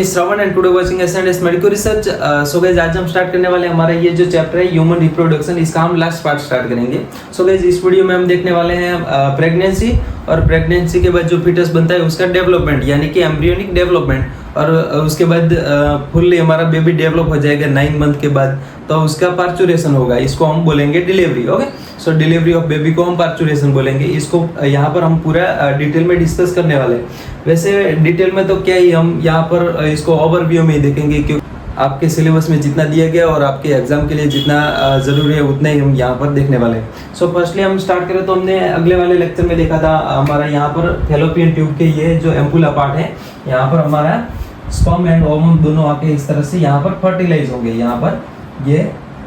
Is Shravan and today watching SNS medical research. So guys आज हम start करने वाले हैं हमारा ये जो चैप्टर है ह्यूमन रिप्रोडक्शन, इसका हम लास्ट पार्ट स्टार्ट करेंगे। सो गाइस इस वीडियो में हम देखने वाले हैं प्रेगनेंसी और प्रेगनेंसी के बाद जो फीटस बनता है उसका डेवलपमेंट, यानी कि एम्ब्रियोनिक डेवलपमेंट, और उसके बाद फुल्ली हमारा बेबी डेवलप हो जाएगा 9 मंथ के बाद, तो उसका पार्चुरेशन होगा, इसको हम बोलेंगे delivery. Okay, so delivery of baby को हम पार्चुरेशन बोलेंगे। इसको यहाँ पर हम पूरा डिटेल में डिस्कस करने वाले हैं। वैसे डिटेल में तो क्या ही, हम यहाँ पर इसको ओवरव्यू में ही देखेंगे, क्योंकि आपके सिलेबस में जितना दिया गया और आपके एग्जाम के लिए जितना ज़रूरी है उतना ही हम यहाँ पर देखने वाले हैं। सो फर्स्टली हम स्टार्ट करें तो हमने अगले वाले लेक्चर में देखा था हमारा यहाँ पर फैलोपियन ट्यूब के ये जो एम्पुला पार्ट है, यहाँ पर हमारा स्पर्म एंड ओवम दोनों आके इस तरह से यहाँ पर फर्टिलाइज होंगे। यहाँ पर ये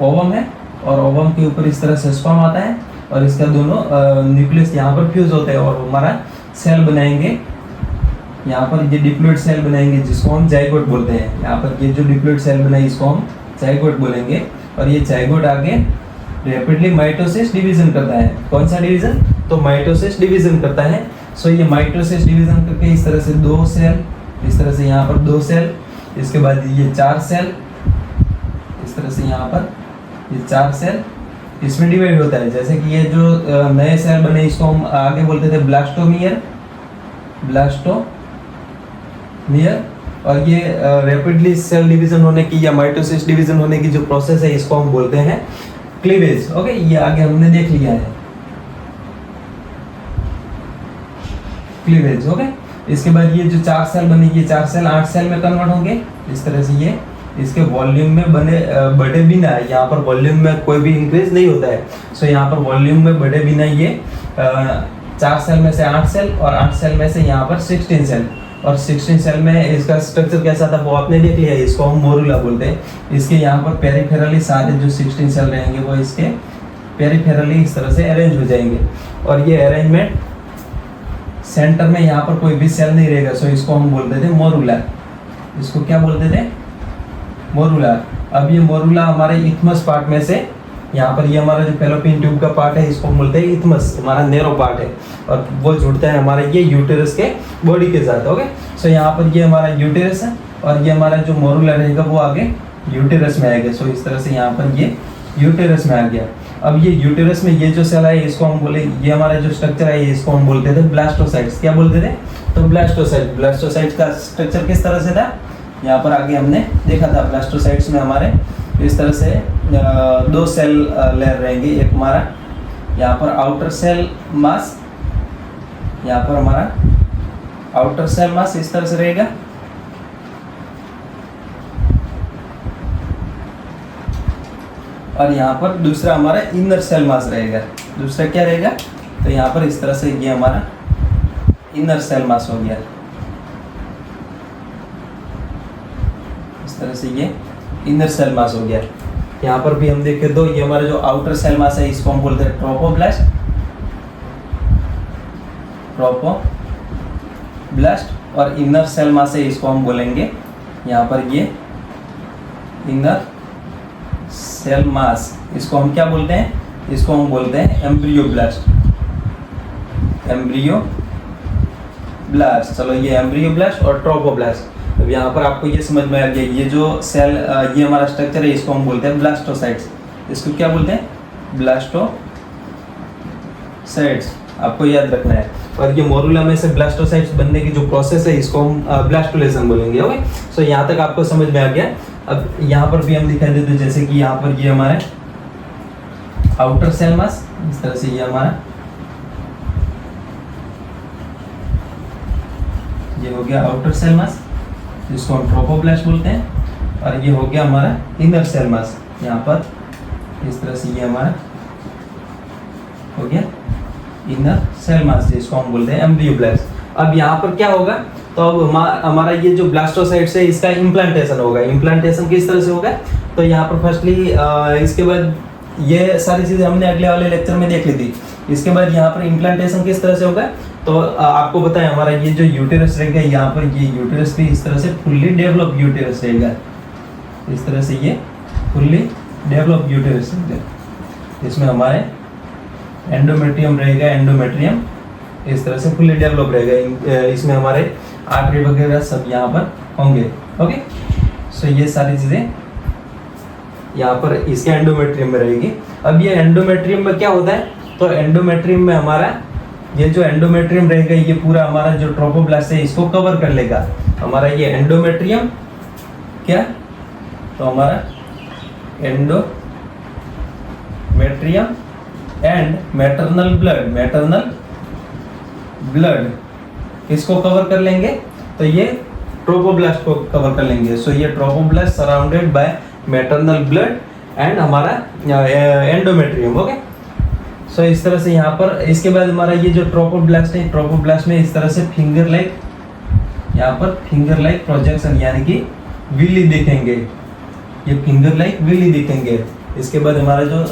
ओवम है और ओवम के ऊपर इस तरह से स्पर्म आता है और इसका दोनों न्यूक्लियस यहाँ पर फ्यूज होते हैं और हमारा सेल बनाएंगे। यहाँ पर ये डिप्लॉइड सेल बनाएंगे जिसको हम जाइगोट बोलते हैं। यहाँ पर ये जो डिप्लॉइड सेल बनाए इसको हम जाइगोट बोलेंगे। और ये जाइगोट आगे रैपिडली माइटोसिस डिवीजन करता है। कौन सा डिवीजन? तो माइटोसिस डिवीजन करता है। सो ये माइटोसिस डिवीजन करके इस तरह से 2 सेल, इस तरह से यहाँ पर 2 सेल, इसके बाद ये 4 सेल, इस तरह से यहाँ पर ये 4 सेल इसमें डिवाइड होता है। जैसे कि ये जो नए सेल बने इसको हम आगे बोलते थे ब्लास्टोमियर, और ये रैपिडली सेल डिवीजन होने की या माइटोसिस डिवीजन होने की जो प्रोसेस है इसको हम बोलते हैं क्लीवेज। ओके, ये आगे हमने देख लिया है क्लीवेज। ओके, इसके बाद ये जो 4 सेल बने, ये 4 सेल 8 सेल में कन्वर्ट होंगे। इस तरह से ये इसके वॉल्यूम में बढ़े बिना, यहाँ पर वॉल्यूम में कोई भी इंक्रीज नहीं होता है। सो यहाँ पर वॉल्यूम में बढ़े बिना ये 4 सेल में से 8 सेल और 8 सेल में से यहाँ पर 16 सेल, और 16 सेल में इसका स्ट्रक्चर कैसा था वो आपने देख लिया है। इसको हम मोरुला बोलते हैं। इसके यहाँ पर पेरिफेरली सारे जो 16 सेल रहेंगे वो इसके पेरिफेरली इस तरह से अरेंज हो जाएंगे। और ये अरेंजमेंट सेंटर में यहाँ पर कोई भी सेल नहीं रहेगा। सो इसको हम बोलते थे मोरुला। इसको क्या बोलते थे? मोरुला। अब ये मोरुला हमारे इथमस पार्ट में से, यहाँ पर ये हमारा जो फैलोपियन ट्यूब का पार्ट है इसको हम बोलते हैं इथमस, हमारा नैरो पार्ट है, और वो जुड़ता है हमारे ये यूटेरस के बॉडी के साथ। ओके, सो यहाँ पर ये हमारा यूटेरस है और ये हमारा जो मोरुला रहेगा वो आगे यूटेरस में आएगा। सो इस तरह से यहाँ पर ये यूटेरस में आ गया। अब ये यूटेरस में ये जो सेल है इसको हम बोले, ये हमारा जो स्ट्रक्चर है इसको हम बोलते थे ब्लास्टोसाइट्स। क्या बोलते थे? तो ब्लास्टोसाइट्स का स्ट्रक्चर किस तरह से था यहाँ पर आगे हमने देखा था। ब्लास्टोसाइट्स में हमारे इस तरह से 2 सेल लेयर रहेंगे। एक हमारा यहाँ पर आउटर सेल मास, यहाँ पर हमारा आउटर सेल मास इस तरह से रहेगा, और यहाँ पर दूसरा हमारा इनर सेल मास रहेगा। दूसरा क्या रहेगा? तो यहाँ पर इस तरह से ये हमारा इनर सेल मास हो गया। इस तरह से ये इनर सेल मास हो गया। यहाँ पर भी हम देखें तो ये हमारा जो आउटर सेल मास है इसको हम बोलते हैं ट्रोपोब्लास्ट, और इनर सेल मास है इसको हम बोलेंगे यहाँ पर ये इनर सेल मास। इसको हम क्या बोलते हैं? इसको हम बोलते हैं एम्ब्रियोब्लास्ट। चलो, ये एम्ब्रियोब्लास्ट और ट्रोपोब्लास्ट। अब यहाँ पर आपको ये समझ में आ गया, ये जो सेल ये हमारा स्ट्रक्चर है इसको हम बोलते हैं ब्लास्टोसाइट्स। इसको क्या बोलते हैं? ब्लास्टोसाइट्स, आपको याद रखना है। और ये मोरुला में से ब्लास्टोसाइट्स बनने की जो प्रोसेस है इसको हम ब्लास्टोलेशन बोलेंगे। ओके, सो यहाँ तक आपको समझ में आ गया। अब यहाँ पर भी हम दिखाई देते हैं, जैसे कि यहाँ पर ये हमारा आउटर सेल मास, इस तरह से ये हमारा ये हो गया आउटर सेल मास, जिसको हम ट्रोपोब्लास्ट बोलते हैं। और ये हो गया हमारा इनर सेल मास, यहाँ पर इस तरह से ये हमारा हो गया इनर सेल मास, जिसको हम बोलते हैं एम्ब्रियोब्लास्ट। अब यहाँ पर क्या होगा? तो अब हमारा ये जो ब्लास्टोसाइट्स है इसका इम्प्लांटेशन होगा। इम्प्लांटेशन किस तरह से होगा? तो यहाँ पर फर्स्टली इसके बाद ये सारी चीज़ें हमने अगले वाले लेक्चर में देख ली थी। इसके बाद यहाँ पर इम्प्लांटेशन किस तरह से होगा? तो आपको पता है हमारा ये जो यूटेरस रहेगा, यहाँ पर ये यूटेरस भी इस तरह से फुल्ली डेवलप यूटेरस रहेगा। इस तरह से ये फुल्ली डेवलप यूटेरस रहेगा। इसमें हमारे एंडोमेट्रियम रहेगा, एंडोमेट्रियम इस तरह से फुल्ली डेवलप रहेगा। इसमें हमारे आर्टरी वगैरह सब यहाँ पर होंगे। ओके, सो ये सारी चीजें यहाँ पर इसके एंडोमेट्रियम में रहेगी। अब ये एंडोमेट्रियम में क्या होता है, तो एंडोमेट्रियम में हमारा ये जो एंडोमेट्रियम रहेगा ये पूरा हमारा जो ट्रोफोब्लास्ट है इसको कवर कर लेगा। हमारा ये एंडोमेट्रियम क्या, तो हमारा एंडोमेट्रियम एंड मैटरनल ब्लड इसको कवर कर लेंगे, तो ये ट्रोफोब्लास्ट को कवर कर लेंगे। सो ये trophoblast surrounded by maternal blood and हमारा एंडोमेट्रियम। ओके, सो इस तरह से यहाँ पर इसके बाद हमारा ये जो ट्रोफोब्लास्ट है, ट्रोफोब्लास्ट में इस तरह से फिंगर लाइक यहाँ पर फिंगर लाइक प्रोजेक्शन यानी कि विली दिखेंगे, ये फिंगर लाइक विली दिखेंगे। इसके बाद हमारा जो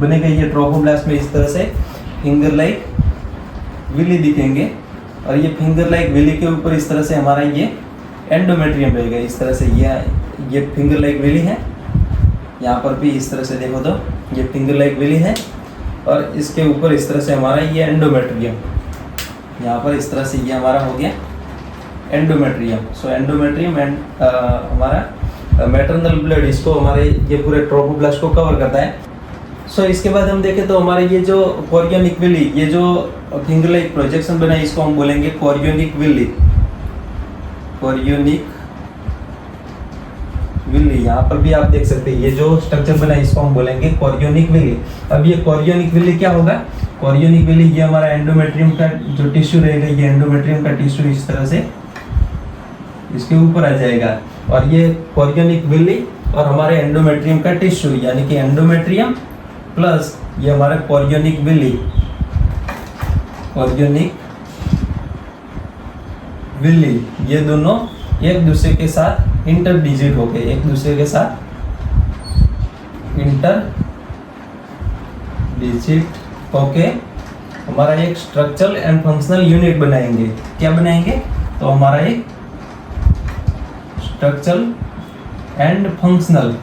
बनेगा ये ट्रोफोब्लास्ट में इस तरह से फिंगर लाइक विली दिखेंगे, और ये फिंगर लाइक विली के ऊपर इस तरह से हमारा ये एंडोमेट्रियम रहेगा। इस तरह से ये फिंगर लाइक विली है, यहाँ पर भी इस तरह से देखो तो ये फिंगर लाइक विली है, और इसके ऊपर इस तरह से हमारा ये एंडोमेट्रियम, यहाँ पर इस तरह से ये हमारा हो गया एंडोमेट्रियम। सो एंडोमेट्रियम एंड हमारा मैटरनल ब्लड इसको हमारे ये पूरे ट्रोफोब्लास्ट को कवर करता है। सो इसके बाद हम देखें तो हमारे ये जो कोरियोनिक विली, ये जो फिंगर लाइक प्रोजेक्शन बना है इसको हम बोलेंगे कोरियोनिक विली। कोरियोनिक विली यहाँ पर भी आप देख सकते हैं, ये जो स्ट्रक्चर बना है इसको हम बोलेंगे कोरियोनिक विली। अब ये कोरियोनिक विली क्या होगा, कोरियोनिक विली ये हमारा एंडोमेट्रियम का जो टिश्यू रहेगा, ये एंडोमेट्रियम का टिश्यू इस तरह से इसके ऊपर आ जाएगा, और ये कोरियोनिक विली और हमारे एंडोमेट्रियम का टिश्यू यानी कि एंडोमेट्रियम प्लस ये हमारा कोरियोनिक विली, कोरियोनिक विली ये दोनों एक दूसरे के साथ इंटरडिजिट होके एक दूसरे के साथ इंटरडिजिट होके हमारा एक स्ट्रक्चरल एंड फंक्शनल यूनिट बनाएंगे। क्या बनाएंगे, तो हमारा एक स्ट्रक्चरल एंड फंक्शनल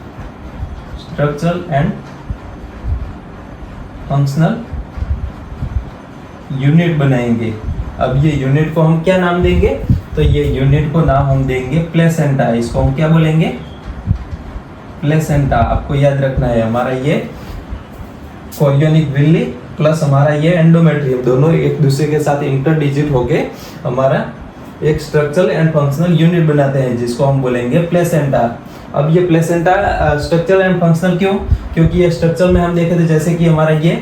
यूनिट बनाएंगे। अब ये यूनिट को हम क्या नाम देंगे, तो ये यूनिट को नाम हम देंगे प्लेसेंटा। इसको हम क्या बोलेंगे, प्लेसेंटा। आपको याद रखना है हमारा ये कोरियोनिक विली प्लस हमारा ये एंडोमेट्रियम दोनों एक दूसरे के साथ इंटरडिजिट होके हमारा एक स्ट्रक्चरल एंड फंक्शनल यूनिट बनाते हैं जिसको हम बोलेंगे प्लेसेंटा। अब ये प्लेसेंटा स्ट्रक्चरल एंड फंक्शनल क्यों, क्योंकि ये स्ट्रक्चर में हम देखे थे जैसे कि हमारा ये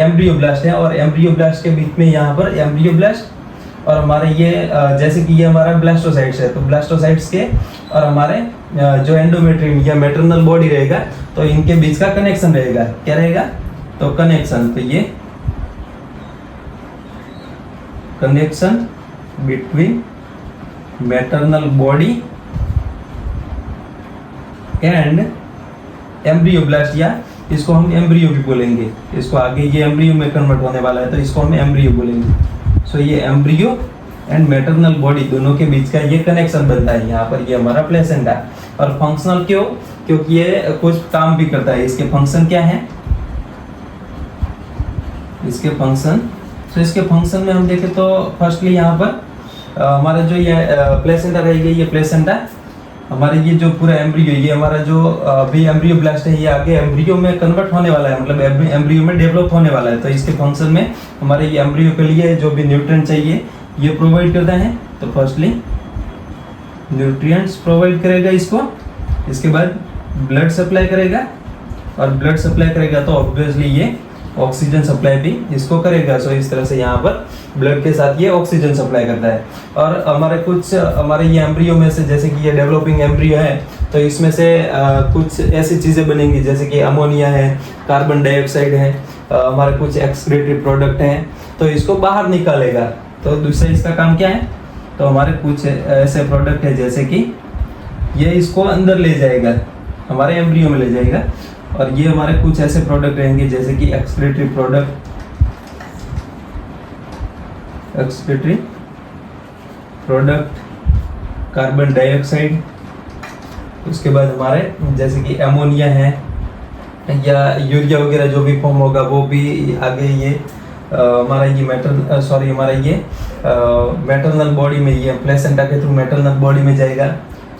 एम्ब्रियोब्लास्ट है, और एम्ब्रियोब्लास्ट के बीच में यहाँ पर एम्ब्रियोब्लास्ट और हमारे ये जैसे कि ये हमारा ब्लास्टोसाइट्स है, तो ब्लास्टोसाइट्स के और हमारे जो एंडोमेट्रियम या मैटरनल बॉडी रहेगा, तो इनके बीच का कनेक्शन रहेगा। क्या रहेगा, तो कनेक्शन, तो ये connection between maternal body and embryoblast, या इसको हम एम्ब्रियो भी बोलेंगे। इसको आगे ये एम्ब्रियो में कन्वर्ट होने वाला है तो इसको हम एम्ब्रियो बोलेंगे। सो ये एम्ब्रियो एंड मैटरनल बॉडी दोनों के बीच का ये कनेक्शन बनता है यहाँ पर, ये हमारा प्लेसेंटा। और फंक्शनल क्यों, क्योंकि ये कुछ काम भी करता है। इसके फंक्शन क्या है, इसके फंक्शन, तो इसके फंक्शन में हम देखें तो फर्स्टली यहाँ पर हमारा जो ये प्लेसेंटा रहेगी, ये प्लेसेंटा हमारे ये जो पूरा एम्ब्रियो, ये हमारा जो अभी एम्ब्रियोब्लास्ट है ये आगे एम्ब्रियो में कन्वर्ट होने वाला है, मतलब एम्ब्रियो में डेवलप होने वाला है। तो इसके फंक्शन में हमारे ये एम्ब्रियो के लिए जो भी न्यूट्रिएंट चाहिए ये प्रोवाइड करता है। तो फर्स्टली न्यूट्रिएंट्स प्रोवाइड करेगा इसको, इसके बाद ब्लड सप्लाई करेगा, और ब्लड सप्लाई करेगा तो ऑब्वियसली ये ऑक्सीजन सप्लाई भी इसको करेगा। सो इस तरह से यहाँ पर ब्लड के साथ ये ऑक्सीजन सप्लाई करता है। और हमारे कुछ हमारे ये एम्ब्रियो में से, जैसे कि ये डेवलपिंग एम्ब्रियो है, तो इसमें से कुछ ऐसी चीज़ें बनेंगी जैसे कि अमोनिया है, कार्बन डाइऑक्साइड है, हमारे कुछ एक्सक्रीटरी प्रोडक्ट हैं, तो इसको बाहर निकालेगा। तो दूसरा इसका काम क्या है, तो हमारे कुछ ऐसे प्रोडक्ट है जैसे कि ये इसको अंदर ले जाएगा, हमारे एम्ब्रियो में ले जाएगा, और ये हमारे कुछ ऐसे प्रोडक्ट रहेंगे जैसे कि एक्सक्रीटरी प्रोडक्ट, कार्बन डाइऑक्साइड, उसके बाद हमारे जैसे कि अमोनिया है या यूरिया वगैरह जो भी फॉर्म होगा वो भी आगे ये हमारा ये मैटरनल बॉडी में, ये प्लेसेंटा के थ्रू मैटरनल बॉडी में जाएगा।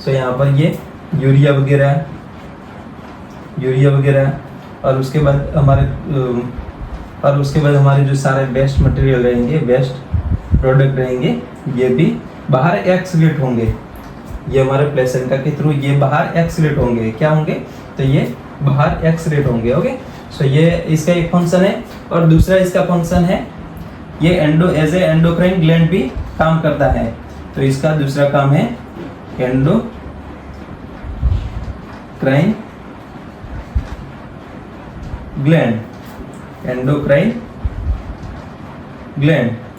सो यहाँ पर ये यूरिया वगैरह और उसके बाद हमारे जो सारे वेस्ट मटेरियल रहेंगे, वेस्ट प्रोडक्ट रहेंगे, ये भी बाहर एक्सक्रीट होंगे। ये हमारे प्लेसेंटा के थ्रू ये बाहर एक्सक्रीट होंगे। क्या होंगे? तो ये बाहर एक्सक्रीट होंगे। ओके, सो ये इसका एक फंक्शन है। और दूसरा इसका फंक्शन है, ये एज ए एंडोक्राइन ग्लैंड भी काम करता है। तो इसका दूसरा काम है एंडोक्राइन ग्लैंड।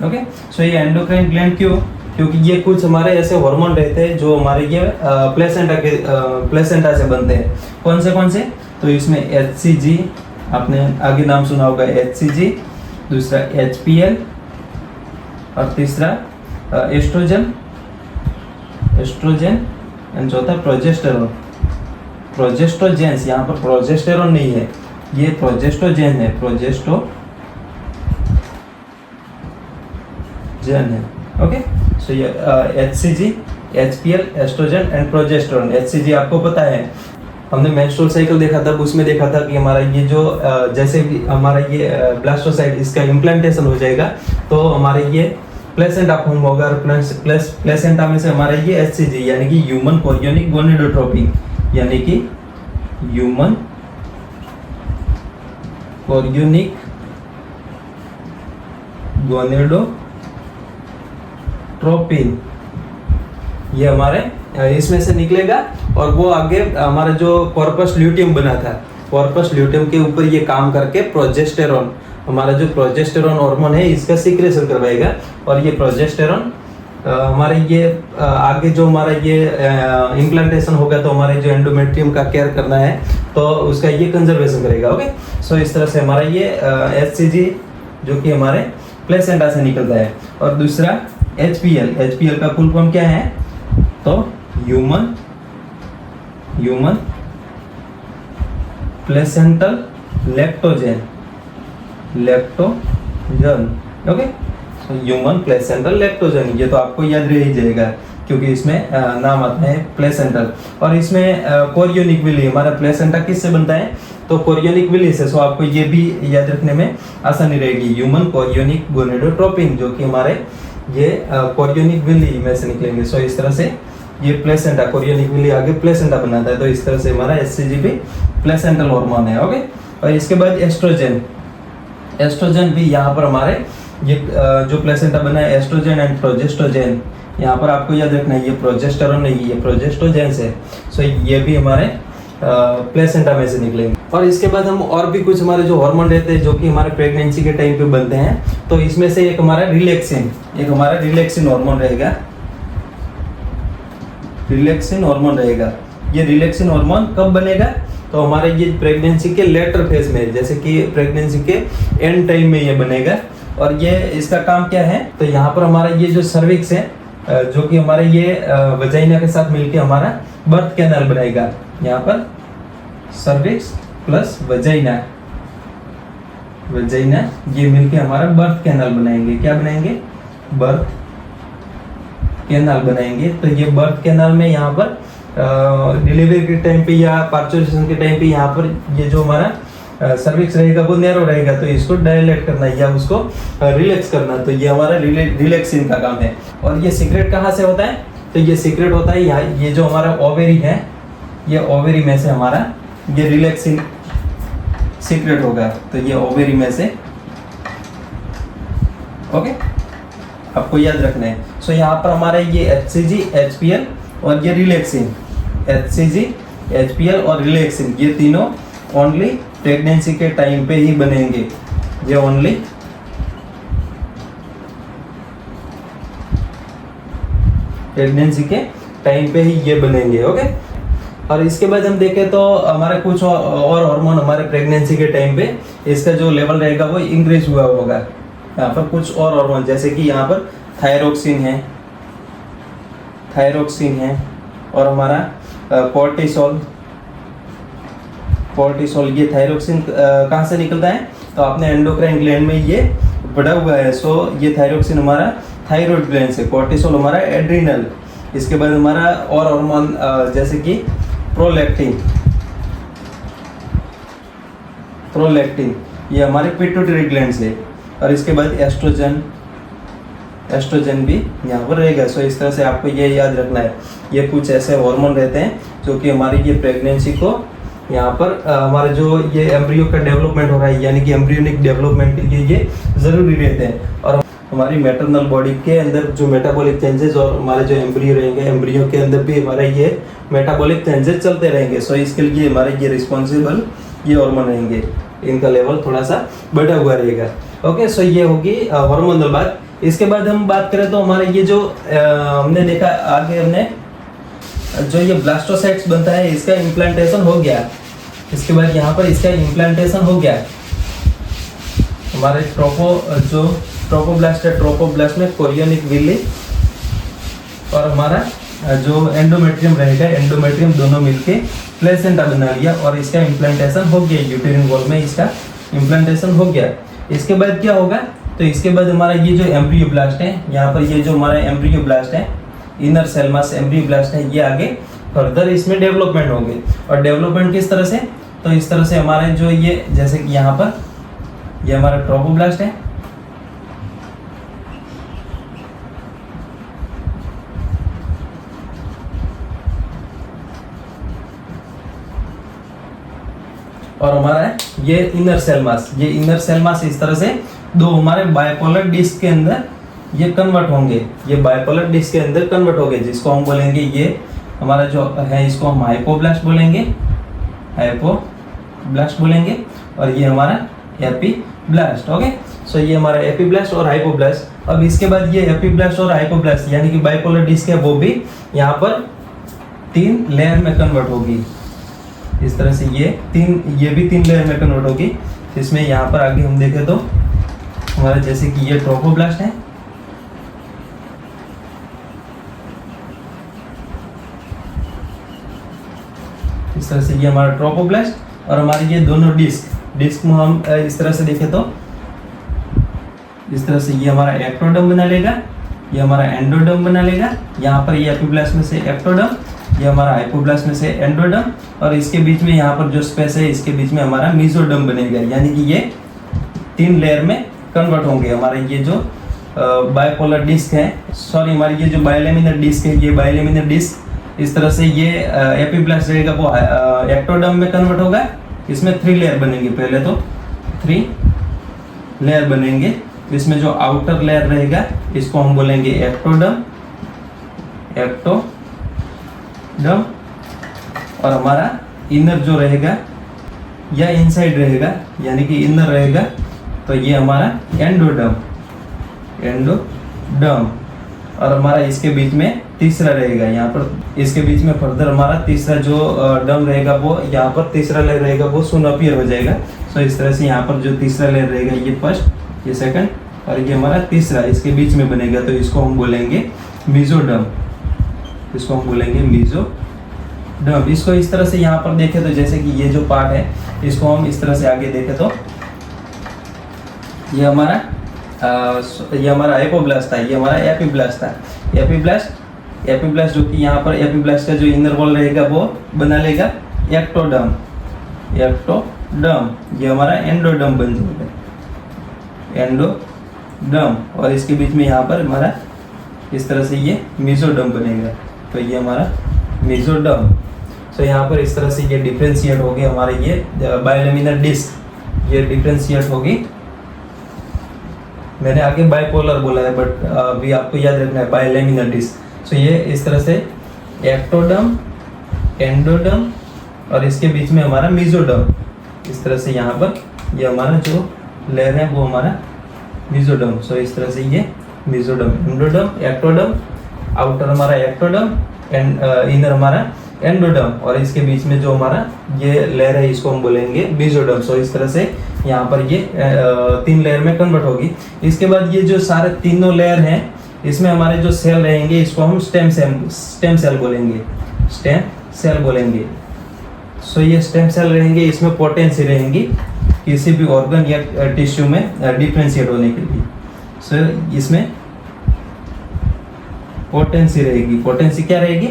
ओके, सो ये एंडोक्राइन ग्लैंड क्यों? क्योंकि ये कुछ हमारे ऐसे हार्मोन रहते हैं जो हमारे ये प्लेसेंटा से बनते हैं। कौन से? तो इसमें HCG, आपने आगे नाम सुना होगा HCG, दूसरा HPL और तीसरा एस्ट्रोजन एंड चौथा प्रोजेस्ट्रोजेंस। यहाँ पर प्रोजेस्टेरॉन नहीं है, ये प्रोजेस्ट्रोजेन है, ओके। सो ये HCG, HPL, estrogen and progesterone. HCG आपको पता है, हमने मेंस्ट्रुअल साइकिल देखा था, उसमें देखा था कि हमारा ये जो जैसे भी हमारा ये ब्लास्टोसाइट इसका इम्प्लांटेशन हो जाएगा तो हमारे ये प्लेसेंटा फॉर्म होगा। प्लेसेंटा में से हमारा ये HCG यानी कि ह्यूमन कोरियोनिक गोनेडोट्रोपिन, यानी कि ह्यूमन कोरियोनिक गोनेडोट्रोपिन, ये हमारे इसमें से निकलेगा और वो आगे हमारा जो कॉर्पस ल्यूटियम बना था, कॉर्पस ल्यूटियम के ऊपर ये काम करके प्रोजेस्टेरॉन, हमारा जो प्रोजेस्टेरॉन हार्मोन है इसका सीक्रेशन करवाएगा। और ये प्रोजेस्टेरॉन हमारे ये आगे जो हमारा ये इम्प्लांटेशन होगा तो हमारे जो एंडोमेट्रियम का केयर करना है तो उसका ये कंजर्वेशन करेगा। ओके, सो इस तरह से हमारा ये HCG जो कि हमारे प्लेसेंटा से निकलता है। और दूसरा HPL का फुल फॉर्म क्या है? तो human placental lactogen. Okay, so human placental lactogen, ये तो आपको याद रह ही जाएगा क्योंकि इसमें नाम आता है प्लेसेंटल। और इसमें कोरियोनिक विली, हमारा प्लेसेंटा किससे बनता है? तो कोरियोनिक विली से। सो आपको ये भी याद रखने में आसानी रहेगी, ह्यूमन कोरियोनिक गोनेडोट्रोपिन, जो कि हमारे ये कोरियोनिक विली में से निकलेंगे। सो इस तरह से ये प्लेसेंटा, कोरियोनिक विली आगे प्लेसेंटा बनाता है, तो इस तरह से हमारा HCG भी प्लेसेंटल हार्मोन है। ओके, और इसके बाद एस्ट्रोजन भी यहाँ पर हमारे ये जो प्लेसेंटा बना है, एस्ट्रोजन एंड प्रोजेस्ट्रोजेन, यहाँ पर आपको याद रखना है ये प्रोजेस्टेरॉन नहीं, ये प्रोजेस्ट्रोजेंस है। सो ये भी हमारे प्लेसेंटा में से निकलेंगे। और इसके बाद हम और भी कुछ हमारे जो हार्मोन रहते हैं जो कि हमारे प्रेगनेंसी के टाइम पे बनते हैं, तो इसमें से एक हमारा रिलैक्सिन हार्मोन रहेगा। ये रिलैक्सिन हार्मोन कब बनेगा? तो हमारे ये प्रेगनेंसी के लेटर फेज में, जैसे कि प्रेगनेंसी के एंड टाइम में ये बनेगा। और ये इसका काम क्या है? तो यहाँ पर हमारा ये जो सर्विक्स है जो कि हमारे ये वजाइना के साथ मिलके हमारा बर्थ कैनाल बनाएगा। यहाँ पर सर्विक्स प्लस वजाइना ये मिलके हमारा बर्थ कैनाल बनाएंगे। क्या बनाएंगे? बर्थ कैनाल बनाएंगे। तो ये बर्थ कैनाल में यहाँ पर डिलीवरी के टाइम पे या पार्चुरेशन के टाइम पे यहाँ पर ये जो हमारा सर्विक्स रहेगा वो नैरो रहेगा, तो इसको डायलेट करना या उसको रिलैक्स करना, तो ये हमारा रिलैक्सिन का काम है। और ये सीक्रेट कहाँ से होता है? तो ये सीक्रेट होता है यहाँ, ये जो हमारा ओवेरी है, ये ओवेरी में से हमारा ये रिलैक्सिन सीक्रेट होगा। तो ये ओवेरी में से, ओके, आपको याद रखना है। सो यहाँ पर हमारे ये HCG, HPL और ये रिलैक्सिन, HCG, HPL और रिलैक्सिन, ये तीनों ओनली प्रेगनेंसी के टाइम पे ही बनेंगे। ये ओनली प्रेगनेंसी के टाइम पे ही ये बनेंगे। ओके, और इसके बाद हम देखें तो हमारे कुछ और हार्मोन हमारे प्रेगनेंसी के टाइम पे इसका जो लेवल रहेगा वो इंक्रीज हुआ होगा। यहाँ पर कुछ और हार्मोन जैसे कि यहाँ पर थायरोक्सिन है और हमारा कोर्टिसोल, ये थायरोक्सिन कहाँ से निकलता है? तो आपने एंडोक्राइन ग्लैंड में ये बढ़ा हुआ है। सो ये थायरोक्सिन हमारा थायराइड ग्लैंड से, कोर्टिसोल हमारा एड्रिनल, इसके बाद हमारा और हार्मोन जैसे कि प्रोलैक्टिन ये हमारे पिट्यूटरी ग्लैंड से, और इसके बाद एस्ट्रोजन भी यहाँ पर रहेगा। सो इस तरह से आपको ये याद रखना है, ये कुछ ऐसे हार्मोन रहते हैं जो कि हमारी ये प्रेगनेंसी को यहाँ पर हमारे जो ये एम्ब्रियो का डेवलपमेंट हो रहा है, यानी कि एम्ब्रियोनिक डेवलपमेंट के लिए ये ज़रूरी रहते हैं। और हमारी मैटरनल बॉडी के अंदर जो मेटाबॉलिक चेंजेस और हमारे जो एम्ब्रियो रहेंगे, एम्ब्रियो के अंदर भी हमारे ये मेटाबॉलिक चेंजेस चलते रहेंगे। सो इसके लिए हमारे ये रिस्पॉन्सिबल ये हार्मोन रहेंगे, इनका लेवल थोड़ा सा बढ़ा हुआ रहेगा। ओके, सो ये होगी हार्मोनल बात। इसके बाद हम बात करें तो हमारे ये जो हमने देखा आगे, हमने जो ये ब्लास्टोसाइट्स बनता है इसका इम्प्लांटेशन हो गया। इसके बाद यहाँ पर इसका इम्प्लांटेशन हो गया। हमारे ट्रोपोब्लास्ट है, ट्रोपोब्लास्ट में कोरियोनिक विली और हमारा जो एंडोमेट्रियम रहेगा, एंडोमेट्रियम दोनों मिलके प्लेसेंटा बना लिया और इसका इम्प्लांटेशन हो गया। यूटेरिन वॉल में इसका इम्प्लांटेशन हो गया। इसके बाद क्या होगा, तो इसके बाद हमारा ये जो एम्ब्रियोब्लास्ट है, यहाँ पर ये जो हमारा एम्ब्रियोब्लास्ट है, इनर सेल मास एम्ब्रियोब्लास्ट है, ये आगे फर्दर इसमें डेवलपमेंट होंगे। और डेवलपमेंट किस तरह से, तो इस तरह से हमारे जो ये जैसे कि यहाँ पर ये हमारा ट्रोपोब्लास्ट है, और हमारा है ये इनर सेल मास। ये इनर सेल मास इस तरह से दो हमारे बाइपोलर डिस्क के अंदर ये कन्वर्ट होंगे, ये बाइपोलर डिस्क के अंदर कन्वर्ट होंगे, जिसको हम बोलेंगे ये हमारा जो है इसको हम हाइपोब्लास्ट बोलेंगे, हाइपोब्लास्ट बोलेंगे, और ये हमारा एपीब्लास्ट। ओके, सो ये हमारा एपीब्लास्ट और हाइपोब्लास्ट। अब इसके बाद ये एपीब्लास्ट और हाइपोब्लास्ट यानी कि बाइपोलर डिस्क है, वो भी यहाँ पर 3 लेयर में कन्वर्ट होगी। इस तरह से ये भी 3 लेयर में कन्वर्ट होगी। इसमें यहाँ पर आगे हम देखें तो हमारा जैसे कि ये ट्रोपोब्लास्ट है, इस तरह से ये हमारा ट्रोपोब्लास्ट, और हमारे ये दोनों डिस्क में हम इस तरह से देखें तो इस तरह से ये हमारा एक्टोडर्म बना लेगा, ये हमारा एंडोडर्म बना लेगा। यहाँ पर ये एपीब्लास्ट में से एक्टोडर्म, ये हमारा हाइपोब्लास्ट में से एंडोडर्म, और इसके बीच में यहाँ पर जो स्पेस है इसके बीच में हमारा मेसोडर्म बनेगा। यानी कि ये 3 लेयर में कन्वर्ट होंगे। हमारे ये जो बाइपोलर डिस्क है, सॉरी हमारी ये जो बायोलेमिनर डिस्क है, ये बायोलेमिनर डिस्क इस तरह से ये एपीब्लास्ट रहेगा वो एक्टोडर्म में कन्वर्ट होगा। इसमें 3 लेयर बनेंगे, पहले तो 3 लेयर बनेंगे। इसमें जो आउटर लेयर रहेगा इसको हम बोलेंगे एक्टोडर्म, और हमारा इनर जो रहेगा या इनसाइड रहेगा यानी कि इनर रहेगा, तो ये हमारा एंडोडर्म, और हमारा इसके बीच में तीसरा रहेगा। यहाँ पर इसके बीच में फर्दर हमारा तीसरा जो डर्म रहेगा वो यहाँ पर तीसरा लेयर रहेगा वो सून अपीयर हो जाएगा। सो इस तरह से यहाँ पर जो तीसरा लेयर रहेगा ये फर्स्ट, ये सेकंड, और ये हमारा तीसरा इसके बीच में बनेगा, तो इसको हम बोलेंगे मेसोडर्म, इसको हम बोलेंगे मेसोडर्म। इसको इस तरह से यहाँ पर देखें तो जैसे कि ये जो पार्ट है इसको हम इस तरह से आगे देखें तो ये हमारा हाइपोब्लास्ट था, ये हमारा एपीब्लास्ट था। एपीब्लास्ट जो कि यहाँ पर एपीब्लास्ट का जो इनर वॉल रहेगा वो बना लेगा एक्टोडर्म, ये हमारा एंडोडर्म बन जाएगा, एंडोडर्म, और इसके बीच में यहाँ पर हमारा इस तरह से ये मेसोडर्म बनेगा, तो ये हमारा मेसोडर्म। सो यहाँ पर इस तरह से ये डिफ्रेंशिएट हो गया हमारे ये बायोलेमिनर डिस्क, ये डिफ्रेंशिएट होगी। मैंने आगे बाइपोलर बोला है बट अभी आपको याद रखना है बायोलेमिनर डिस्क। सो ये इस तरह से एक्टोडर्म, एंडोडर्म, और इसके बीच में हमारा मेसोडर्म। इस तरह से यहाँ पर ये हमारा जो लेयर है वो हमारा मेसोडर्म। सो इस तरह से ये मेसोडर्म, एंडोडर्म, एक्टोडर्म, आउटर हमारा एक्टोडर्म, इनर हमारा एंडोडर्म, और इसके बीच में जो हमारा ये लेयर है इसको हम बोलेंगे मेसोडर्म। सो इस तरह से यहाँ पर ये 3 लेयर में कन्वर्ट होगी। इसके बाद ये जो सारे तीनों लेयर हैं इसमें हमारे जो सेल रहेंगे इसको हम स्टेम सेल बोलेंगे। सो ये स्टेम सेल रहेंगे, इसमें पोटेंसी रहेंगी किसी भी ऑर्गन या टिश्यू में डिफ्रेंशिएट होने के लिए। सो इसमें पोटेंसी रहेगी। पोटेंसी क्या रहेगी?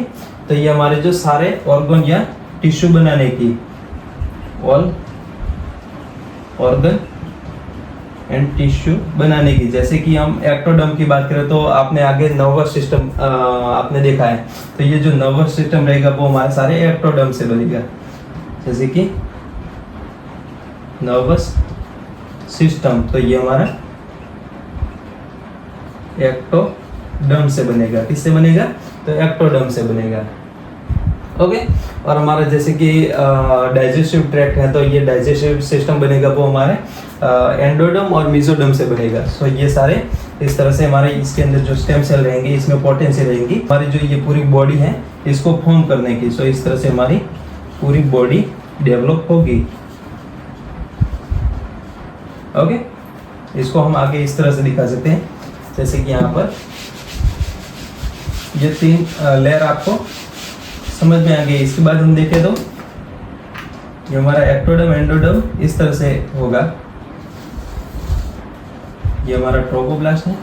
तो ये हमारे जो सारे ऑर्गन या टिश्यू बनाने की, ऑल ऑर्गन एंड टिश्यू बनाने की। जैसे कि हम एक्टोडर्म की बात करें तो आपने आगे नर्वस सिस्टम आपने देखा है, तो ये जो नर्वस सिस्टम रहेगा वो हमारे सारे एक्टोडर्म से बनेगा। जैसे कि नर्वस सिस्टम, तो ये हमारा एक्टोडर्म से बनेगा। किससे बनेगा? तो एक्टोडर्म से बनेगा। ओके। और हमारा जैसे कि डाइजेस्टिव ट्रैक्ट है, तो ये डाइजेस्टिव सिस्टम बनेगा वो हमारे एंडोडर्म और मेसोडर्म से बनेगा। सो ये सारे इस तरह से हमारे इसके अंदर जो स्टेम सेल रहेंगे, इसमें पोटेंसी रहेगी हमारी जो ये पूरी बॉडी है इसको फॉर्म करने की। सो इस तरह से हमारी पूरी बॉडी डेवलप होगी। ओके। इसको हम आगे इस तरह से दिखा सकते हैं, जैसे कि यहाँ पर ये 3 लेयर आपको समझ में आ गई। इसके बाद हम देखें तो ये हमारा एक्टोडर्म एंडोडर्म इस तरह से होगा। ये हमारा ट्रोपोब्लास्ट है,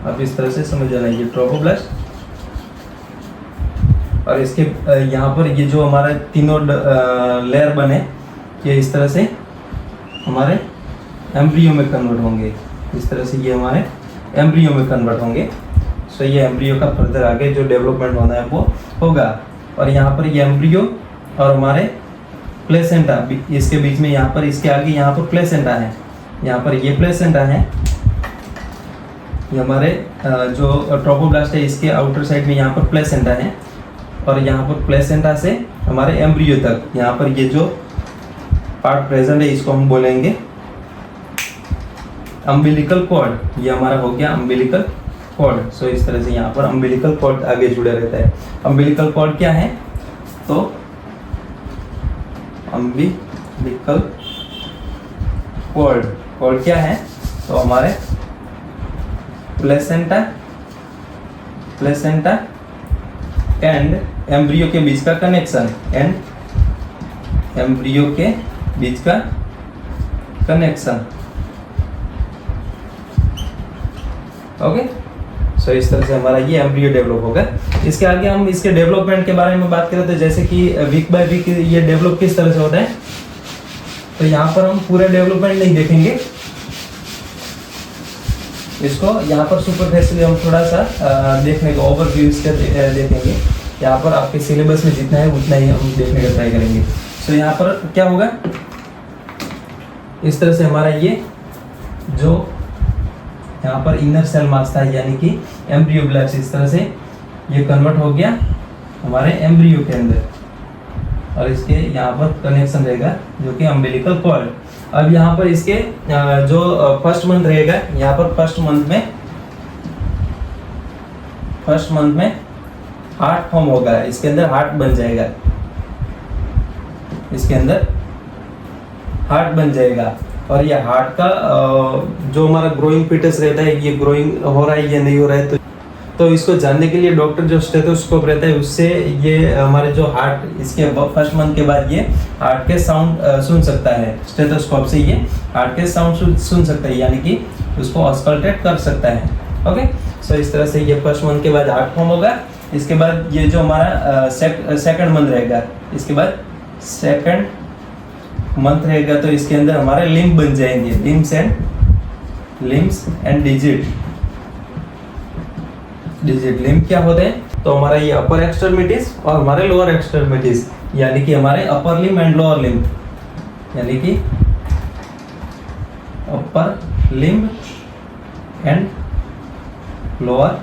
अब इस तरह से समझ जाना है, ये ट्रोपोब्लास्ट। और इसके यहाँ पर ये जो हमारे तीनों लेयर बने, ये इस तरह से हमारे एम्ब्रियो में कन्वर्ट होंगे। इस तरह से ये हमारे एम्ब्रियो में कन्वर्ट होंगे। सो ये एम्ब्रियो का फर्दर आगे जो डेवलपमेंट होना है वो होगा। और यहाँ पर ये एम्ब्रियो और हमारे प्लेसेंटा, इसके बीच में यहाँ पर, इसके आगे यहाँ पर प्लेसेंटा है, यहाँ पर ये प्लेसेंटा है। ये हमारे जो ट्रोपोब्लास्ट है इसके आउटर साइड में यहाँ पर प्लेसेंटा है। और यहाँ पर प्लेसेंटा से हमारे एम्ब्रियो तक यहाँ पर ये जो पार्ट प्रेजेंट है इसको हम बोलेंगे अम्बिलिकल कॉर्ड। ये हमारा हो गया अम्बिलिकल कॉर्ड। सो इस तरह से यहाँ पर अम्बिलिकल कॉर्ड आगे जुड़ा रहता है। अम्बिलिकल कॉर्ड क्या है? तो अम्बिलिकल कॉर्ड क्या है? तो हमारे प्लेसेंटा एंड एम्ब्रियो के बीच का कनेक्शन, एंड एम्ब्रियो के बीच का कनेक्शन। ओके। सो इस तरह से हमारा ये एम्ब्रियो डेवलप होगा। इसके आगे हम इसके डेवलपमेंट के बारे में बात करें तो जैसे कि वीक बाय वीक ये डेवलप किस तरह से होता है, तो यहाँ पर हम पूरा डेवलपमेंट नहीं देखेंगे इसको। यहाँ पर सुपरफिशियली हम थोड़ा सा देखने का ओवरव्यू इसका देखेंगे। यहाँ पर आपके सिलेबस में जितना है उतना ही हम देखने का ट्राई करेंगे। सो यहाँ पर क्या होगा, इस तरह से हमारा ये जो यहाँ पर इनर सेल मास था यानी कि एम्ब्रियोब्लास्ट, इस तरह से ये कन्वर्ट हो गया हमारे एम्ब्रियो के अंदर। और इसके यहाँ पर कनेक्शन रहेगा जो कि अम्बिलिकल कॉर्ड। अब यहाँ पर इसके जो फर्स्ट मंथ रहेगा, यहाँ पर फर्स्ट मंथ में हार्ट फॉर्म होगा। इसके अंदर हार्ट बन जाएगा, इसके अंदर हार्ट बन जाएगा। और ये हार्ट का जो हमारा ग्रोइंग फीटस रहता है, ये ग्रोइंग हो रहा है या नहीं हो रहा है, तो इसको जानने के लिए डॉक्टर जो स्टेथोस्कोप रहता है उससे ये हमारे जो हार्ट, इसके फर्स्ट मंथ के बाद ये हार्ट के साउंड सुन सकता है। स्टेथोस्कोप से ये हार्ट के साउंड सुन सकता है, यानी कि उसको ऑस्कल्टेट कर सकता है। ओके। सो इस तरह से ये फर्स्ट मंथ के बाद हार्ट फॉर्म होगा। इसके बाद ये जो हमारा सेकंड मंथ रहेगा, इसके बाद सेकंड मंथ रहेगा, तो इसके अंदर हमारे लिम्ब बन जाएंगे, लिम्स एंड डिजिट। लिम्ब क्या होते हैं? तो हमारा ये अपर एक्सट्रीमिटीज और हमारे लोअर एक्सट्रीमिटीज, यानी कि हमारे upper limb and lower limb, यानी कि upper limb and lower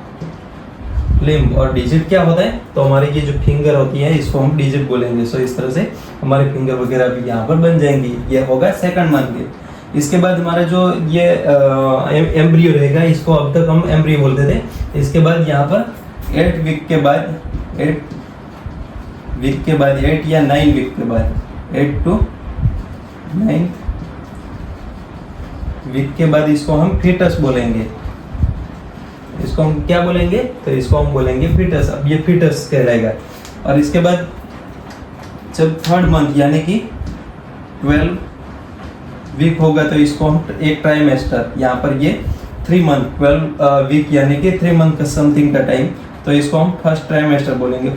limb. और डिजिट क्या होता है? तो हमारी ये जो फिंगर होती है इसको हम डिजिट बोलेंगे। सो इस तरह से हमारे फिंगर वगैरह भी यहाँ पर बन जाएंगी। ये होगा सेकंड मंथ के। इसके बाद हमारा जो ये एम्ब्रियो रहेगा, इसको अब तक हम एम्ब्रियो बोलते थे। इसके बाद यहाँ पर 8 वीक के बाद 8 या 9 वीक के बाद 8 to 9 वीक के बाद इसको हम फीटस बोलेंगे। इसको हम क्या बोलेंगे? तो इसको हम बोलेंगे फीटस। अब ये फीटस कहलाएगा। और इसके बाद जब थर्ड मंथ यानी कि 12 वीक होगा तो इसको हम एक ट्राइमेस्टर, यहाँ पर ये 3 मंथ 12 वीक यानी कि 3 मंथ का समथिंग का टाइम तो इसको हम फर्स्ट ट्राइमेस्टर बोलेंगे।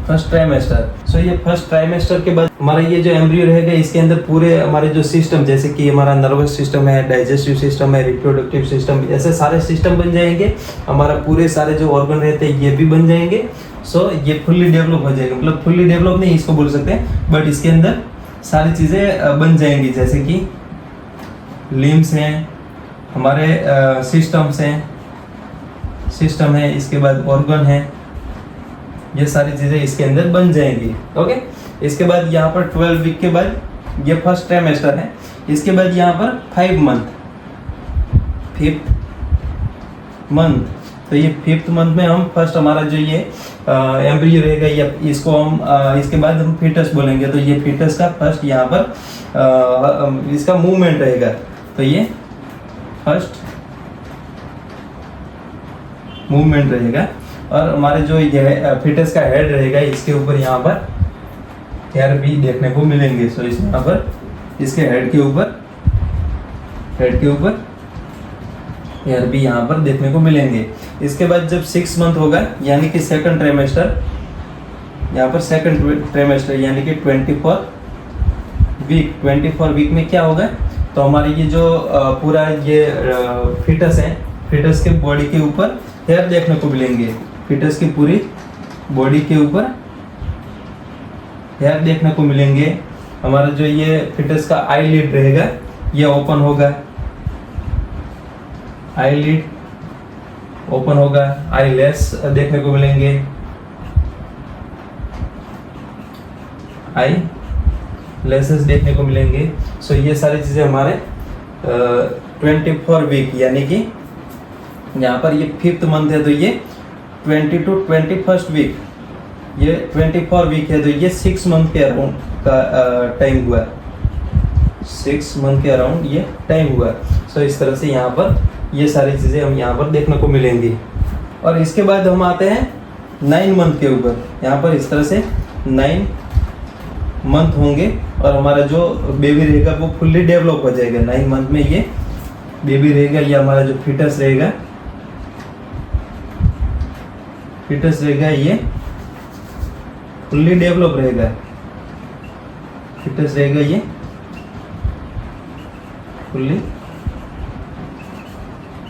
First trimester. सो ये फर्स्ट ट्राइमेस्टर के बाद हमारा ये जो एम्ब्रियो रहेगा, इसके अंदर पूरे हमारे जो सिस्टम, जैसे कि हमारा नर्वस सिस्टम है, डाइजेस्टिव सिस्टम है, रिप्रोडक्टिव सिस्टम, ऐसे सारे सिस्टम बन जाएंगे। हमारा पूरे सारे जो ऑर्गन रहते हैं ये भी बन जाएंगे। सो ये फुल्ली डेवलप हो जाएगा, मतलब फुल्ली डेवलप नहीं इसको बोल सकते हैं, बट इसके अंदर सारी चीज़ें बन जाएंगी, जैसे कि लिम्स हैं, हमारे सिस्टम है, इसके बाद ऑर्गन है, ये सारी चीज़ें इसके अंदर बन जाएंगी। ओके, इसके बाद यहाँ पर 12 वीक के बाद ये फर्स्ट ट्राइमेस्टर है। इसके बाद यहाँ पर 5 मंथ, तो ये 5th मंथ में हम फर्स्ट हमारा जो ये एम्ब्रियो रहेगा, ये इसको हम इसके बाद हम फीटस बोलेंगे। तो ये फीटस का फर्स्ट यहाँ पर इसका मूवमेंट रहेगा, तो ये फर्स्ट मूवमेंट रहेगा। और हमारे जो ये फीटस का हेड रहेगा, इसके ऊपर यहाँ पर हेयर भी देखने को मिलेंगे। सो इस यहाँ पर इसके हेड के ऊपर हेयर भी यहाँ पर देखने को मिलेंगे। इसके बाद जब 6 मंथ होगा, यानी कि सेकंड ट्राइमेस्टर, यहाँ पर सेकंड ट्राइमेस्टर यानी कि 24 वीक में क्या होगा, तो हमारी ये जो पूरा ये फीटस है, फीटस के बॉडी के ऊपर हेयर देखने को मिलेंगे। फीटस की पूरी बॉडी के ऊपर हेयर देखने को मिलेंगे। हमारा जो ये फीटस का आईलिड रहेगा, ये ओपन होगा, आईलिड ओपन होगा, आईलेस देखने को मिलेंगे, आई लेसेस देखने को मिलेंगे। सो ये सारी चीज़ें हमारे 24 वीक, यानी कि यहाँ पर ये 5th मंथ है, तो ये 20 to 21st वीक, ये 24 वीक है, तो ये 6 मंथ के अराउंड का टाइम हुआ, 6 मंथ के अराउंड ये टाइम हुआ। सो इस तरह से यहाँ पर ये सारी चीज़ें हम यहाँ पर देखने को मिलेंगी। और इसके बाद हम आते हैं 9 मंथ के ऊपर। यहाँ पर इस तरह से 9 मंथ होंगे और हमारा जो बेबी रहेगा वो फुल्ली डेवलप हो जाएगा। 9 मंथ में ये बेबी रहेगा, ये हमारा जो फीटस रहेगा ये फुल्ली डेवलप रहेगा, फीटस रहेगा ये फुल्ली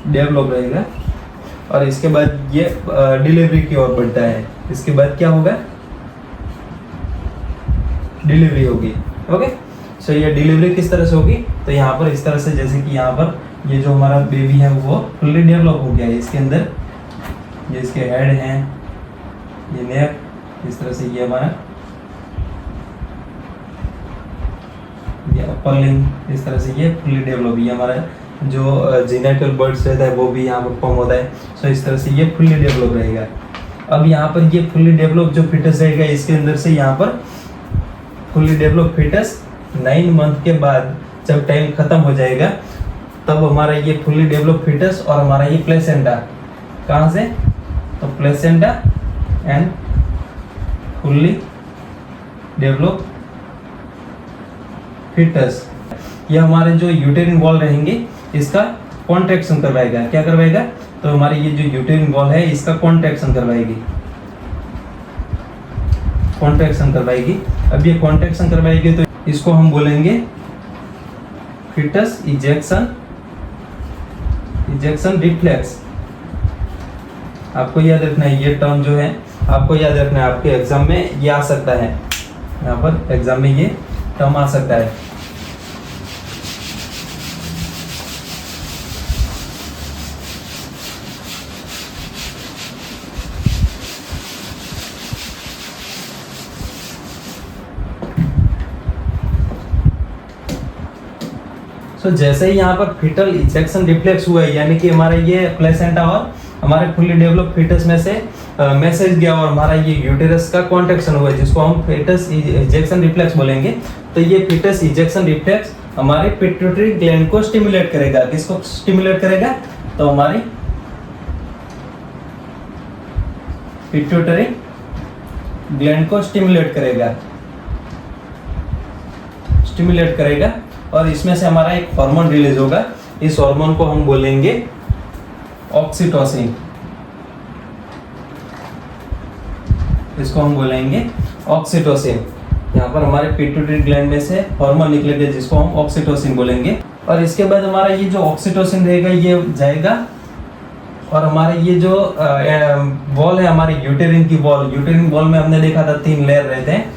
डेवलप रहेगा। और इसके बाद ये डिलीवरी की ओर बढ़ता है। इसके बाद क्या होगा, डिलीवरी होगी। ओके, सो ये डिलीवरी किस तरह से होगी, तो यहाँ पर इस तरह से, जैसे कि यहाँ पर ये जो हमारा बेबी है वो फुल्ली डेवलप हो गया है। इसके अंदर ये इसके हेड हैं, ये नेक, इस तरह से ये हमारा ये अपर लिंग, इस तरह से ये फुल्ली डेवलप, ये हमारा जो जेनिटल बर्ड्स रहता है वो भी यहाँ पर फॉर्म होता है। सो इस तरह से ये फुल्ली डेवलप रहेगा। अब यहाँ पर ये फुल्ली डेवलप जो फीटस रहेगा, इसके अंदर से यहाँ पर फुल्ली डेवलप फीटस 9 मंथ के बाद जब टाइम खत्म हो जाएगा, तब हमारा ये फुल्ली डेवलप फीटस और हमारा ये प्लेसेंटा, कहाँ से, तो placenta and fully develop foetus, ये हमारे जो यूटेरिन वॉल रहेंगे इसका कॉन्ट्रैक्शन करवाएगा। क्या करवाएगा, तो हमारी ये जो यूटेरिन वॉल है इसका कॉन्ट्रैक्शन करवाएगी। अब ये कॉन्ट्रैक्शन करवाएगी तो इसको हम बोलेंगे फीटस इजेक्शन रिफ्लेक्स। आपको याद रखना है, ये टर्म जो है आपको याद रखना है, आपके एग्जाम में ये आ सकता है, यहाँ पर एग्जाम में ये टर्म आ सकता है। तो जैसे ही यहाँ पर फीटल इजेक्शन रिफ्लेक्स हुआ है, यानी कि हमारा ये प्लेसेंटा और हमारे फुल्ली डेवलप फीटस में से मैसेज गया और हमारा ये यूटेरस का कॉन्ट्रैक्शन हुआ है, जिसको हम फीटस इजेक्शन रिफ्लेक्स बोलेंगे। तो ये फीटस इजेक्शन रिफ्लेक्स हमारे पिट्यूटरी ग्लैंड को स्टिमुलेट करेगा। किसको स्टिमुलेट करेगा, तो हमारी पिट्यूटरी ग्लैंड को स्टिमुलेट करेगा और इसमें से हमारा एक हार्मोन रिलीज होगा, इस हार्मोन को हम बोलेंगे ऑक्सीटोसिन। इसको हम बोलेंगे ऑक्सीटोसिन। यहाँ पर हमारे पिट्यूटरी ग्लैंड में से हार्मोन निकलेगा जिसको हम ऑक्सीटोसिन बोलेंगे। और इसके बाद हमारा ये जो ऑक्सीटोसिन रहेगा ये जाएगा और हमारे ये जो वॉल है हमारी यूटेरिन की वॉल, यूटेरिन वॉल में हमने देखा था 3 लेयर रहते हैं,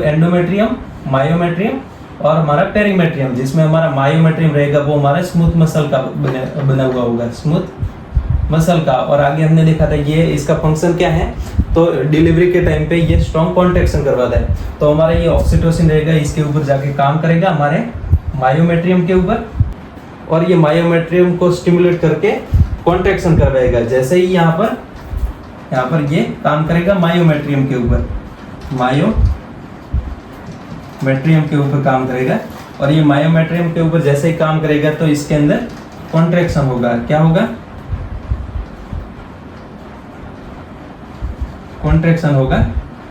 एंडोमेट्रियम, मायोमेट्रियम और हमारा पेरीमेट्रियम। जिसमें हमारा मायोमेट्रियम रहेगा वो हमारा स्मूथ मसल का बना हुआ होगा, स्मूथ मसल का। और आगे हमने देखा था ये इसका फंक्शन क्या है, तो डिलीवरी के टाइम पे ये स्ट्रॉन्ग कॉन्ट्रैक्शन करवाता है। तो हमारा ये ऑक्सीटोसिन रहेगा, इसके ऊपर जाके काम करेगा हमारे मायोमेट्रियम के ऊपर और ये मायोमेट्रियम को स्टिमुलेट करके कॉन्ट्रैक्शन करवाएगा। जैसे ही यहाँ पर ये काम करेगा मायोमेट्रियम के ऊपर, मायोमेट्रियम के ऊपर काम करेगा और ये मायोमेट्रियम के ऊपर जैसे ही काम करेगा तो इसके अंदर कॉन्ट्रैक्शन होगा। क्या होगा? कॉन्ट्रैक्शन होगा।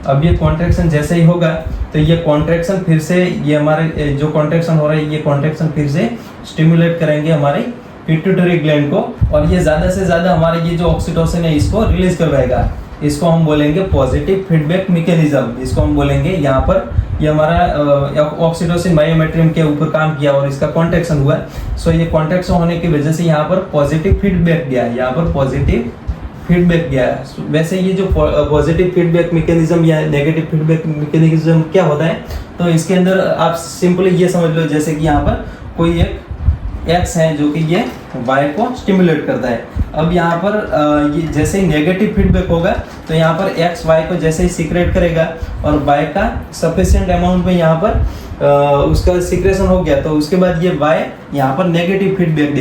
अब ये कॉन्ट्रैक्शन जैसे ही होगा तो ये कॉन्ट्रैक्शन फिर से, ये हमारे जो कॉन्ट्रैक्शन हो रहा है ये कॉन्ट्रैक्शन फिर से स्टिमुलेट करेंगे हमारे पिट्यूटरी ग्लैंड को और ये ज़्यादा से ज़्यादा हमारे ये जो ऑक्सीटोसिन है इसको रिलीज करवाएगा। इसको हम बोलेंगे पॉजिटिव फीडबैक मैकेनिज्म। इसको हम बोलेंगे यहाँ पर ये हमारा ऑक्सीटोसिन मायोमेट्रियम के ऊपर काम किया और इसका कॉन्ट्रैक्शन हुआ। सो ये कॉन्ट्रैक्शन होने की वजह से यहाँ पर पॉजिटिव फीडबैक गया, यहाँ पर पॉजिटिव फीडबैक गया। वैसे ये जो पॉजिटिव फीडबैक मैकेनिज्म या नेगेटिव फीडबैक मैकेनिज्म क्या होता है, तो इसके अंदर आप सिंपली ये समझ लो जैसे कि यहाँ पर कोई एक एक्स है जो कि ये वाई को स्टिमुलेट करता है। अब यहाँ पर ये जैसे ही नेगेटिव फीडबैक होगा तो यहाँ पर एक्स वाई को जैसे ही सीक्रेट करेगा और वाई का सफिशिएंट अमाउंट में यहाँ पर उसका सीक्रेशन हो गया तो उसके बाद ये वाई यहाँ पर नेगेटिव फीडबैक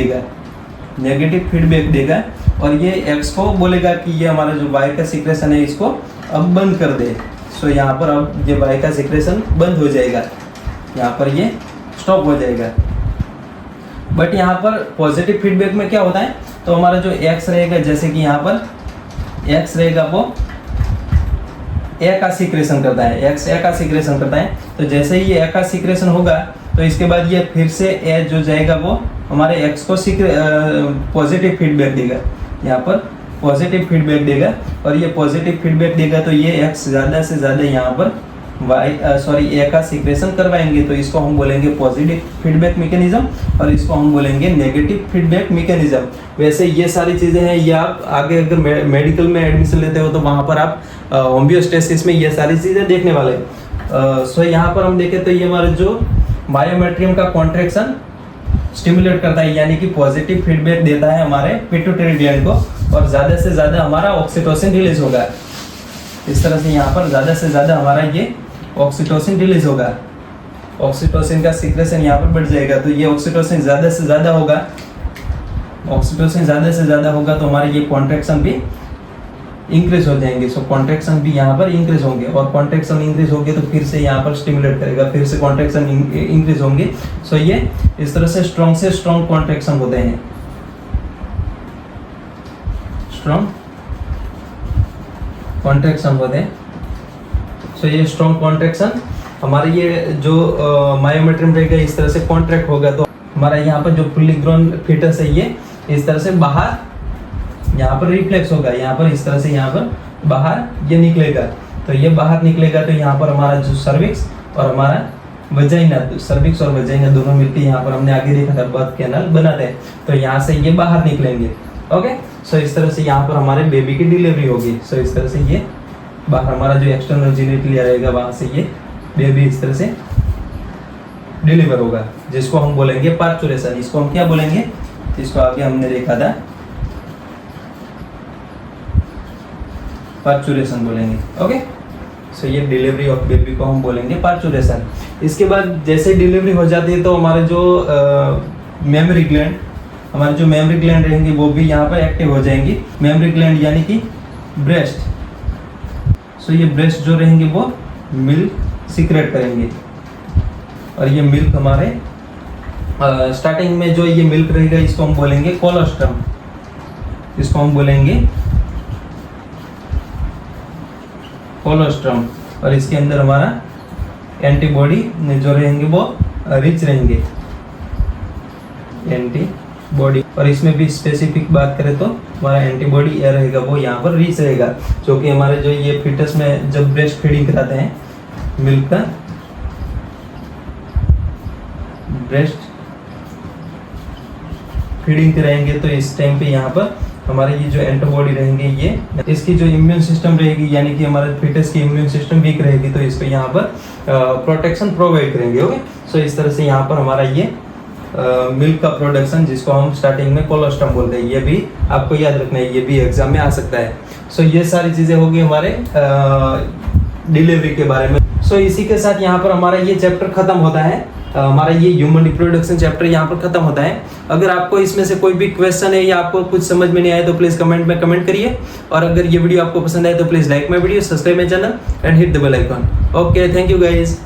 देगा और ये एक्स को बोलेगा कि ये हमारा जो वाई का सीक्रेशन है इसको अब बंद कर दे। सो यहाँ पर अब ये वाई का सीक्रेशन बंद हो जाएगा, यहाँ पर ये स्टॉप हो जाएगा। बट यहाँ पर पॉजिटिव फीडबैक में क्या होता है, तो हमारा जो एक्स रहेगा, जैसे कि यहाँ पर एक्स रहेगा वो ए का सीक्रेशन करता है, एक्स ए का सीक्रेशन करता है। तो जैसे ही ये ए का सीक्रेशन होगा तो इसके बाद ये फिर से ए जो जाएगा वो हमारे एक्स को पॉजिटिव फीडबैक देगा, यहाँ पर पॉजिटिव फीडबैक देगा और ये पॉजिटिव फीडबैक देगा तो ये एक्स ज़्यादा से ज़्यादा यहाँ पर ए का सीक्रेशन करवाएंगे। तो इसको हम बोलेंगे पॉजिटिव फीडबैक मैकेनिज्म और इसको हम बोलेंगे नेगेटिव फीडबैक मैकेनिज्म। वैसे ये सारी चीज़ें हैं, ये आप आगे अगर मेडिकल में एडमिशन लेते हो तो वहाँ पर आप होम्योस्टेसिस में ये सारी चीज़ें देखने वाले हैं। सो यहाँ पर हम देखें तो ये हमारा जो मायोमेट्रियम का कॉन्ट्रैक्शन स्टिमुलेट करता है, यानी कि पॉजिटिव फीडबैक देता है हमारे पिट्यूटरी ग्लैंड को और ज़्यादा से ज़्यादा हमारा ऑक्सीटोसिन रिलीज होगा। इस तरह से यहाँ पर ज़्यादा से ज़्यादा हमारा ये ऑक्सीटोसिन रिलीज होगा, ऑक्सीटोसिन का सीक्रेशन यहाँ पर बढ़ जाएगा। तो ये ऑक्सीटोसिन ज़्यादा से ज़्यादा होगा, ऑक्सीटोसिन ज़्यादा से ज़्यादा होगा तो हमारे ये कॉन्ट्रैक्शन भी इंक्रीज हो जाएंगे। सो कॉन्ट्रैक्शन भी यहाँ पर इंक्रीज होंगे और कॉन्ट्रैक्शन इंक्रीज होंगे तो फिर से यहाँ पर स्टिमुलेट करेगा, फिर से कॉन्ट्रैक्शन इंक्रीज होंगे। सो ये इस तरह से स्ट्रॉन्ग कॉन्ट्रैक्शन होते हैं, स्ट्रॉन्ग कॉन्ट्रैक्शन होते हैं। सो ये स्ट्रॉन्ग कॉन्ट्रैक्शन हमारे ये जो मायोमेट्रियम रहेगा इस तरह से कॉन्ट्रैक्ट होगा तो हमारा यहाँ पर जो फुल्ली ग्रोन फीटस है ये इस तरह से बाहर यहाँ पर रिफ्लेक्स होगा, यहाँ पर इस तरह से यहाँ पर बाहर ये निकलेगा। तो ये बाहर निकलेगा तो यहाँ पर हमारा जो सर्विक्स और हमारा वजाइना, सर्विक्स और वजाइना दोनों मिलकर यहाँ पर हमने आगे देखा था बर्थ कैनल बनाते हैं। तो यहाँ से ये बाहर निकलेंगे। ओके, सो इस तरह से यहाँ पर हमारे बेबी की डिलीवरी होगी। सो इस तरह से ये बाहर हमारा जो एक्सटर्नल जेनिटलिया रहेगा वहाँ से ये बेबी इस तरह से डिलीवर होगा, जिसको हम बोलेंगे पार्चुरेशन। इसको हम क्या बोलेंगे, इसको आगे हमने देखा था पार्चुरेशन बोलेंगे। ओके, सो ये डिलीवरी ऑफ बेबी को हम बोलेंगे पार्चुरेशन। इसके बाद जैसे डिलीवरी हो जाती है तो हमारे जो मेमोरी ग्लैंड, हमारे जो मेमोरी ग्लैंड रहेंगे वो भी यहाँ पर एक्टिव हो जाएंगी। मेमोरी ग्लैंड यानी कि ब्रेस्ट। सो ये ब्रेस्ट जो रहेंगे वो मिल्क सीक्रेट करेंगे और ये मिल्क हमारे स्टार्टिंग में जो ये मिल्क रहेगा इसको हम बोलेंगे कोलोस्ट्रम, इसको हम बोलेंगे कोलोस्ट्रम। और इसके अंदर हमारा एंटीबॉडी जो रहेंगे वो रिच रहेंगे, एंटीबॉडी बॉडी, और इसमें भी स्पेसिफिक बात करें तो हमारा एंटीबॉडी ए रहेगा वो यहाँ पर रीच रहेगा, जो कि हमारे जो ये फीटस में जब ब्रेस्ट फीडिंग कराते हैं, मिल्क का ब्रेस्ट फीडिंग कराएंगे तो इस टाइम पे यहाँ पर हमारे ये जो एंटीबॉडी रहेंगे, ये इसकी जो इम्यून सिस्टम रहेगी, यानी कि हमारे फीटस की इम्यून सिस्टम वीक रहेगी, तो इसको यहाँ पर प्रोटेक्शन प्रोवाइड करेंगे। ओके, सो इस तरह से यहाँ पर हमारा ये मिल्क का प्रोडक्शन, जिसको हम स्टार्टिंग में कोलोस्टम बोलते हैं, ये भी आपको याद रखना है, ये भी एग्जाम में आ सकता है। सो ये सारी चीज़ें होगी हमारे डिलीवरी के बारे में। सो इसी के साथ यहाँ पर हमारा ये चैप्टर खत्म होता है, हमारा ये ह्यूमन रिप्रोडक्शन चैप्टर यहाँ पर खत्म होता है। अगर आपको इसमें से कोई भी क्वेश्चन है या आपको कुछ समझ में नहीं आया तो प्लीज़ कमेंट में कमेंट करिए, और अगर ये वीडियो आपको पसंद आए तो please like my video, subscribe my channel and hit the bell icon. Okay, thank you guys.